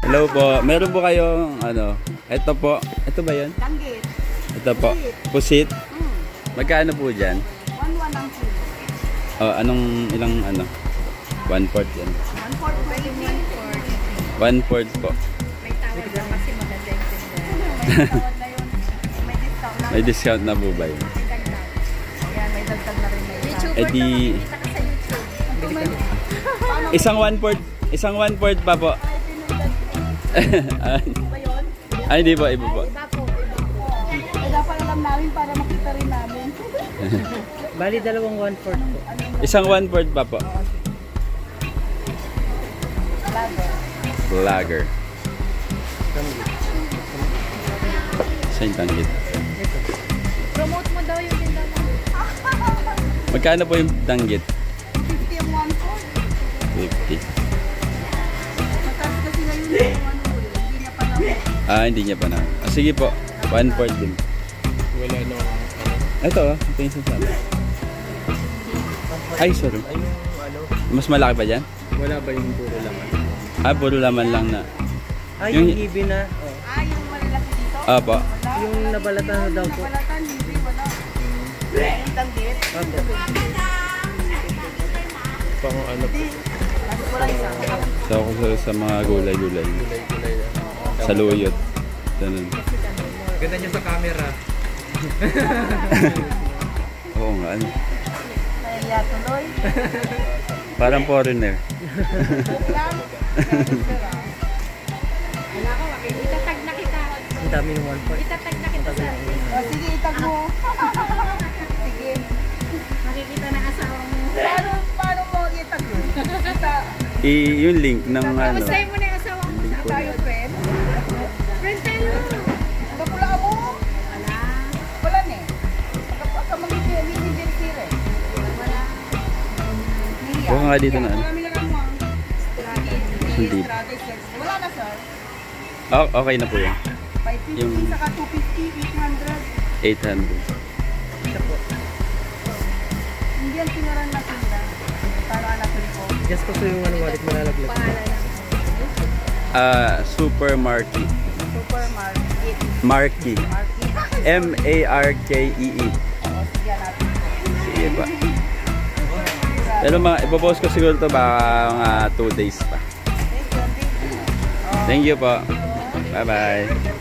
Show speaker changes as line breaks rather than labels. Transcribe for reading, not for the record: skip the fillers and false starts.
Hello po. Meron po kayong ano? Ito po. Ito ba 'yon?
Danggit.
Ito po. Pusit. Magkano po diyan?
1-1 ang kilo.
Oh, anong ilang ano? 1/4 yan. 1/4 po.
May tawad lang kasi maganda yung tindahan.
May discount na po ba yun?
Ayan, may dagdag na rin.
Eh di... Isang 1/4. Isang 1/4 pa po. Ay, hindi po. Iba po.
Iba po. Ay, dapat alam namin para makita rin namin.
Bali, dalawang 1/4 po.
Isang 1/4 pa po. Lager. Saan tanggit?
Promote mo daw yung tindahan mo.
Magkano po yung tanggit?
50 ang 1/4.
50.
Mataas kasi ngayon yung hindi niya pa naman.
Ah, hindi niya pa na. Ah, sige po. 1/4 din.
Wala na ano.
Ito ito yung sasabi. Ay, sorry.
Ay, yung ano,
Mas malaki pa dyan?
wala ba yung puro laman?
Ah, puro laman lang na.
Ay, yung hibi na. Oh.
Ah, yung malalaki dito?
Opo.
Wala.
Yung nabalatan na daw po.
Nabalatan, hindi, wala. Yung danggit?
Pang ano po?
Wala isa.
So ako sa mga gulay-gulay.
Gulay-gulay lang.
Sa luyot. Ganun.
Ganda nyo sa camera.
Oo nga. Ano?
Kaya tuloy.
Parang foreigner.
Wala ko, itatag na kita.
Ang dami yung 1/4.
Itatag na kita sa sige, itag mo. Sige. Makikita ng asawa mo. Paano mo itag mo?
Yung link ng ano.
Kamustahin mo na yung asawa mo. Sa tayo, friend? Friend tayo. Nagpula mo? Wala. Wala na eh. Pagka mag-i-video sila eh. Wala.
Huwag nga dito na ano.
Marami na lang mo.
Hindi.
Wala na, sir.
Oh, okay na po yan.
550,
Yung-
saka 250, 800.
800.
Hindi yan tinaran na sila. Para natin po.
Just ko yung ano, wallet malalaglag.
Pangalan lang.
Supermarket.
Supermarket.
Marky.
Market.
M-A-R-K-E-E.
Oo, sige natin.
Sige pa. Pero mga ipopost ko siguro to baka mga 2 days pa.
Thank you.
Thank you po. Bye-bye.